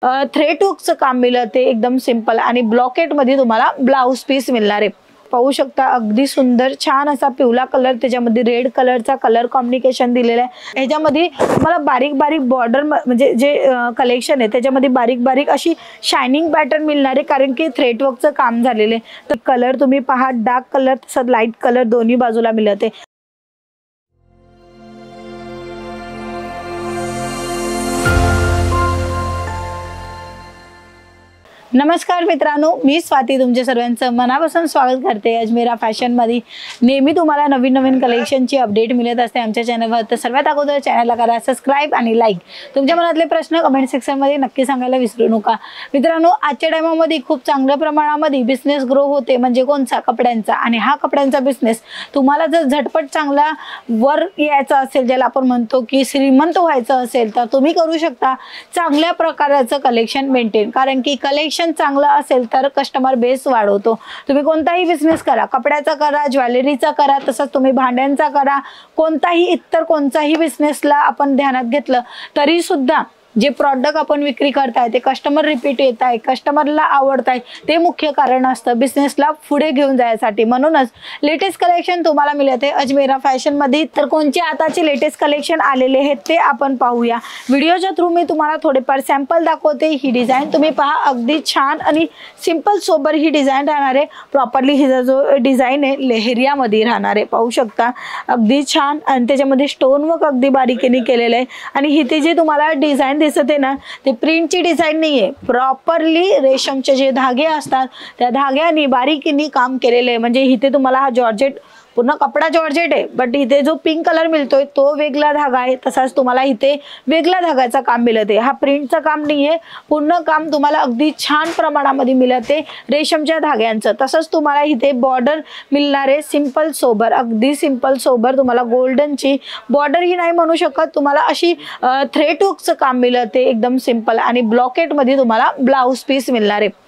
Thread वर्कचं काम मिळते एकदम सिंपल आणि ब्लॉकेट मध्ये तुम्हाला ब्लाउज पीस मिळणार आहे। पाहू शकता अगदी सुंदर छान असा पिवळा कलर, त्याच्यामध्ये रेड कलरचा कलर कॉम्बिनेशन दिलेला आहे। ह्याच्यामध्ये तुम्हाला बारीक बारीक बॉर्डर म्हणजे जे कलेक्शन आहे त्याच्यामध्ये बारीक बारीक अशी शायनिंग पॅटर्न मिळणार आहे, कारण की थ्रेड वर्कचं काम झालेलं आहे। तर कलर तुम्ही पहा, डार्क कलर तसंच लाईट कलर दोन्ही बाजूला मिळते। नमस्कार मित्रांनो, मी स्वाती तुमच्या सर्वांचं मनापासून स्वागत करते अजमेरा फॅशन मध्ये। नेहमी तुम्हाला नवीन नवीन कलेक्शनची अपडेट मिळत असते आमच्या चॅनलवर। तर सर्वात अगोदर चॅनलला करा सबस्क्राइब आणि लाईक। तुमच्या मनातले प्रश्न कमेंट सेक्शन मध्ये नक्की सांगायला विसरू नका। मित्रांनो, आजच्या टाइममध्ये खूप चांगल्या प्रमाणामध्ये बिझनेस ग्रो होते, म्हणजे कोणचा? कपड्यांचा। आणि हा कपड्यांचा बिझनेस तुम्हाला जर झटपट चांगला वर यायचा असेल, ज्याला आपण म्हणतो की श्रीमंत व्हायचं असेल, तर तुम्ही करू शकता चांगल्या प्रकारचं कलेक्शन मेंटेन। कारण की कलेक्शन चांगला असेल तर कस्टमर बेस वाढवतो। तुम्ही कोणताही बिझनेस करा, कपड्याचा करा, ज्वेलरीचा करा, तसंच तुम्ही भांड्यांचा करा, कोणताही इतर कोणताही बिझनेसला आपण ध्यानात घेतलं तरी सुद्धा जे प्रॉडक्ट आपण विक्री करताय ते कस्टमर रिपीट येत आहे, कस्टमरला आवडत आहे, ते मुख्य कारण असतं बिझनेसला पुढे घेऊन जायसाठी। म्हणूनच लेटेस्ट कलेक्शन तुम्हाला मिळते अजमेरा फॅशन मध्ये। तर कोणते आताचे लेटेस्ट कलेक्शन आलेले आहेत ते आपण पाहूया। व्हिडिओच्या थ्रू मी तुम्हाला थोडेफार सॅम्पल दाखवते। ही डिझाइन तुम्ही पहा, अगदी छान आणि सिंपल सोबर ही डिझाइन राहणार आहे। प्रॉपरली हिचा जो डिझाइन आहे लेहरिया मध्ये राहणार आहे। पाहू शकता अगदी छान, आणि त्याच्यामध्ये स्टोन वर्क अगदी बारीकीने केलेलं आहे। आणि इथे जे तुम्हाला डिझाइन दिसत आहे ना, ते प्रिंटची डिझाइन नाहीये, प्रॉपरली रेशमचे जे धागे असतात त्या धाग्याने बारीकीने काम केलेले आहे। म्हणजे इथे तुम्हाला हा जॉर्जेट पूर्ण कपडा जॉर्जेट आहे, बट इथे जो पिंक कलर मिळतोय तो वेगळा धागा आहे, तसाच तुम्हाला इथे वेगळा धागाचं काम मिळते। हा प्रिंटचं काम नाहीये, पूर्ण काम तुम्हाला अगदी छान प्रमाणामध्ये मिळते रेशमच्या धाग्यांचं। तसंच तुम्हाला इथे बॉर्डर मिळणार आहे सिंपल सोबर, अगदी सिंपल सोबर। तुम्हाला गोल्डनची बॉर्डर ही नाही म्हणू शकत, तुम्हाला अशी थ्रेड वर्कचं काम मिळते एकदम सिंपल, आणि ब्लॉकेट मध्ये तुम्हाला ब्लाउज पीस मिळणार आहे।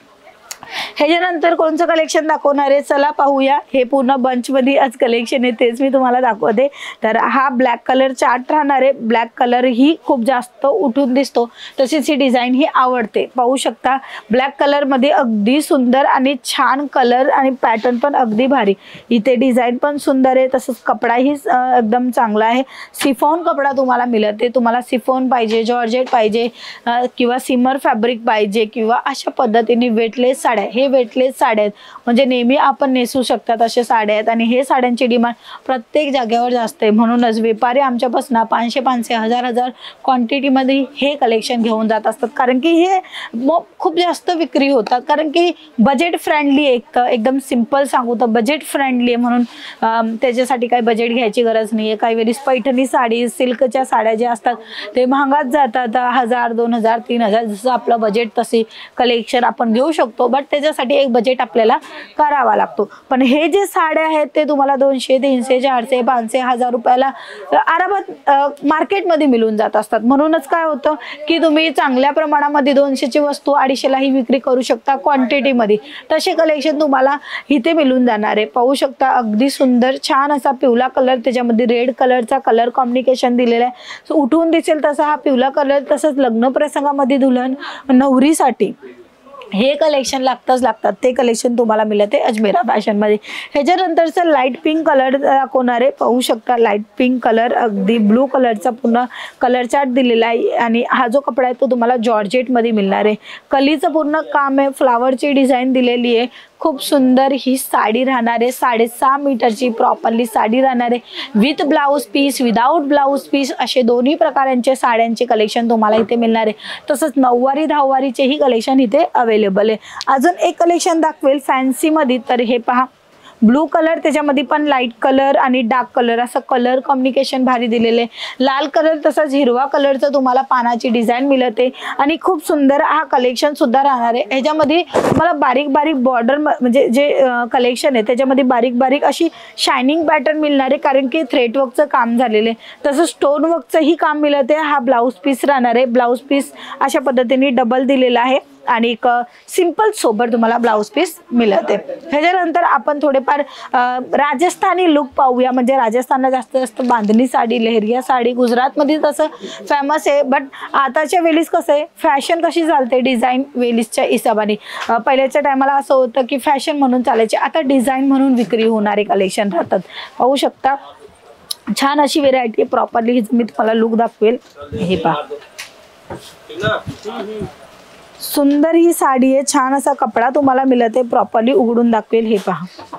ह्याच्यानंतर कोणचं कलेक्शन दाखवणार आहे चला पाहूया। हे पूर्ण बंच मध्ये आज कलेक्शन आहे, तेच मी तुम्हाला दाखवते। तर हा ब्लॅक कलर चार्ट राहणार आहे। ब्लॅक कलर ही खूप जास्त उठून दिसतो, तशीच ही डिझाइन ही आवडते। पाहू शकता ब्लॅक कलर मध्ये अगदी सुंदर आणि छान कलर आणि पॅटर्न पण अगदी भारी। इथे डिझाइन पण सुंदर आहे, तसंच कपडाही एकदम चांगला आहे। सिफॉन कपडा तुम्हाला मिळते। तुम्हाला सिफॉन पाहिजे, जॉर्जेट पाहिजे, किंवा सिमर फॅब्रिक पाहिजे, किंवा अशा पद्धतीने वेटलेस साड्या, हे वेटलेस साड्या आहेत, म्हणजे नेहमी आपण नेसू शकतात अशा साड्या आहेत। आणि हे साड्यांची डिमांड प्रत्येक जागेवर जास्त आहे, म्हणूनच व्यापारी आमच्यापासून 500-500, 1000 क्वांटिटी मध्ये हे कलेक्शन घेऊन जात असतात, कारण की हे खूप जास्त विक्री होतात। कारण की बजेट फ्रेंडली एकदम सिंपल सांगू तर बजेट फ्रेंडली आहे, म्हणून त्याच्यासाठी काही बजेट घ्यायची गरज नाही आहे। काही वेळेस पैठणी साडी, सिल्कच्या साड्या ज्या असतात ते महागात जातात, 1000, 2000, 3000, जसं आपलं बजेट तसे कलेक्शन आपण घेऊ शकतो, बट त्याच्यासाठी एक बजेट आपल्याला करावा लागतो। पण हे जे साड्या आहेत ते तुम्हाला 200, 300, 400, 500, 1000 रुपयाला आरामात मार्केटमध्ये मिळून जात असतात। म्हणूनच काय होतं की तुम्ही चांगल्या प्रमाणामध्ये 200ची वस्तू 250 लाही विक्री करू शकता क्वांटिटी मध्ये। तसे कलेक्शन तुम्हाला इथे मिळून जाणार आहे। पाहू शकता अगदी सुंदर छान असा पिवळा कलर, त्याच्यामध्ये रेड कलरचा कलर कॉम्बिनेशन दिलेला आहे। उठून दिसेल तसा हा पिवळा कलर, तसंच लग्न प्रसंगामध्ये दुल्हन नवरीसाठी हे कलेक्शन लागतात, ते कलेक्शन तुम्हाला मिळते अजमेरा फॅशन मध्ये। ह्याच्यानंतरचं लाईट पिंक कलर दाखवणार आहे। पाहू शकता लाईट पिंक कलर, अगदी ब्लू कलरचा पूर्ण कलर चार्ट दिलेला आहे। आणि हा जो कपडा आहे तो तुम्हाला जॉर्जेट मध्ये मिळणार आहे। कलीचं पूर्ण काम आहे, फ्लावरची डिझाइन दिलेली आहे। खूप सुंदर ही साडी राहणार आहे, 6.5 मीटरची प्रॉपरली साडी राहणार आहे, with blouse piece, without blouse piece, असे दोन्ही प्रकारांचे साड्यांचे कलेक्शन तुम्हाला इथे मिळणार आहे। तसंच 9वारी 10वारीचेही कलेक्शन इथे अवेलेबल आहे। अजून एक कलेक्शन दाखवेल फॅन्सी मध्ये, तर हे पहा ब्लू कलर, त्याच्यामध्ये पण लाईट कलर आणि डार्क कलर असं कलर कॉम्बिनेशन भारी दिलेले। लाल कलर तसंच हिरवा कलरचं तुम्हाला पानाची डिझाइन मिळते, आणि खूप सुंदर हा कलेक्शन सुद्धा राहणार आहे। ह्याच्यामध्ये तुम्हाला बारीक बारीक बॉर्डर, म्हणजे जे कलेक्शन आहे त्याच्यामध्ये बारीक बारीक अशी शायनिंग पॅटर्न मिळणार आहे, कारण की थ्रेड वर्कचं काम झालेलं आहे। तसंच स्टोन वर्कचंही काम मिळते। हा ब्लाउज पीस राहणार आहे। ब्लाउज पीस अशा पद्धतीने डबल दिलेला आहे, आणि एक सिंपल सोबर तुम्हाला ब्लाऊज पीस मिळते। ह्याच्यानंतर आपण थोडेफार राजस्थानी लुक पाहूया। म्हणजे राजस्थानला जास्त बांधणी साडी, लेहरिया साडी गुजरातमध्ये तसं फेमस आहे, बट आताच्या वेळीस कसं आहे फॅशन कशी चालते डिझाईन वेलीसच्या हिशोबाने। पहिल्याच्या टायमाला असं होतं की फॅशन म्हणून चालायचे, आता डिझाईन म्हणून विक्री होणारे कलेक्शन राहतात। पाहू शकता छान अशी व्हेरायटी प्रॉपरली मी तुम्हाला लुक दाखवेल। हे पहा सुंदर ही साडी आहे, छान असा कपडा तुम्हाला मिळते, प्रॉपरली उघडून दाखवेल। हे पहा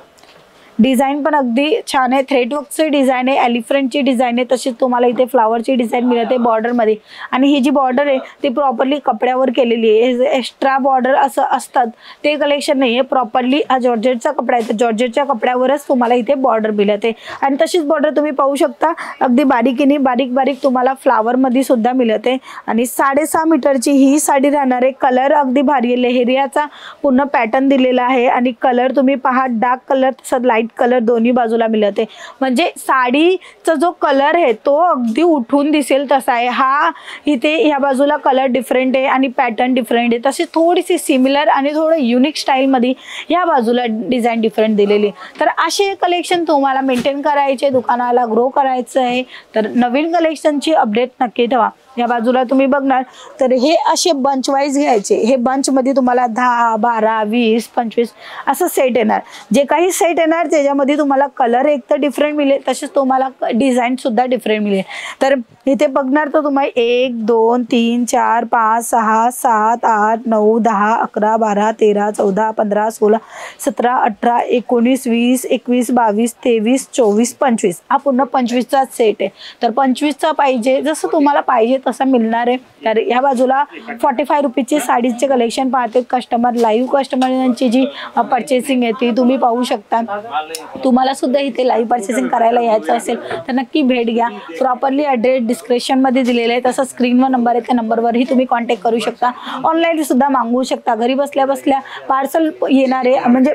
डिझाईन पण अगदी छान आहे, थ्रेड वर्कची डिझाईन आहे, एलिफंटची डिझाईन आहे, तशीच तुम्हाला इथे फ्लावरची डिझाईन मिळते बॉर्डरमध्ये। आणि ही जी बॉर्डर आहे ती प्रॉपरली कपड्यावर केलेली आहे, एक्स्ट्रा बॉर्डर असं असतात ते कलेक्शन नाही आहे, प्रॉपरली हा जॉर्जेटचा कपडा आहे, तर जॉर्जेटच्या कपड्यावरच तुम्हाला इथे बॉर्डर मिळते। आणि तशीच बॉर्डर तुम्ही पाहू शकता अगदी बारीकीने बारीक बारीक तुम्हाला फ्लावरमध्ये सुद्धा मिळते। आणि 6.5 मीटरची ही साडी राहणार आहे, कलर अगदी भारी आहे, लेहरियाचा पूर्ण पॅटर्न दिलेला आहे आणि कलर तुम्ही पहा डार्क कलर तसंच लाईट कलर दोन्ही बाजूला मिळते। म्हणजे साडीचा जो कलर आहे तो अगदी उठून दिसेल तसा आहे। हा इथे या बाजूला कलर डिफरंट आहे आणि पॅटर्न डिफरंट आहे, तशी थोडीशी सिमिलर आणि थोडं युनिक स्टाईलमध्ये या बाजूला डिझाईन डिफरंट दिलेली। तर असे कलेक्शन तुम्हाला मेंटेन करायचे, दुकानाला ग्रो करायचं आहे तर नवीन कलेक्शनची अपडेट नक्की ठेवा। या बाजूला तुम्ही बघणार तर हे असे बंच वाईज घ्यायचे, हे बंच मध्ये तुम्हाला 10, 12, 20, 25 असं सेट येणार। जे काही सेट येणार त्याच्यामध्ये तुम्हाला कलर एक तर डिफरंट मिळेल, तसेच तुम्हाला डिझाईन सुद्धा डिफरंट मिळेल। तर इथे बघणार तर तुम्हाला 1, 2, 3, 4, 5, 6, 7, 8, 9, 10, 11, 12, 13, 14, 15, 16, 17, 18, 19, 20, 21, 22, 23, 24, 25 हा पूर्ण 25चा सेट आहे। तर 25चा पाहिजे जसं तुम्हाला पाहिजे तसं मिळणार आहे। तर या बाजूला 45 रुपीची साडीचे कलेक्शन पाहते कस्टमर, लाईव्ह कस्टमरांची जी परचेसिंग आहे ती तुम्ही पाहू शकता। तुम्हाला सुद्धा इथे लाईव्ह परचेसिंग करायला यायचं असेल तर नक्की भेट घ्या। प्रॉपरली ॲड्रेस डिस्क्रिप्शनमध्ये दिलेला आहे, तसं स्क्रीनवर नंबर आहे त्या नंबरवरही तुम्ही कॉन्टॅक्ट करू शकता, ऑनलाईन सुद्धा मागवू शकता। घरी बसल्या बसल्या पार्सल येणार आहे, म्हणजे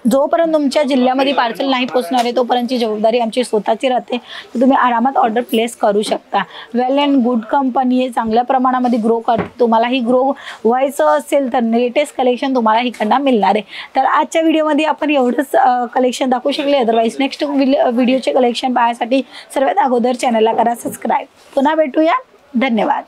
जोपर्यंत तुमच्या जिल्ह्यामध्ये पार्सल नाही पोहोचणार आहे तोपर्यंतची जबाबदारी आमची स्वतःची राहते, तर तुम्ही आरामात ऑर्डर प्लेस करू शकता। वेल अँड गुड कंपनी आहे, चांगल्या प्रमाणामध्ये ग्रो करते। तुम्हालाही ग्रो व्हायचं असेल तर लेटेस्ट कलेक्शन तुम्हाला इकडनं मिळणार आहे। तर आजच्या व्हिडिओमध्ये आपण एवढंच कलेक्शन दाखवू शकले, अदरवाईज नेक्स्ट व्हिडिओचे कलेक्शन पाहण्यासाठी सर्वात अगोदर चॅनलला करा सबस्क्राईब। पुन्हा भेटूया, धन्यवाद।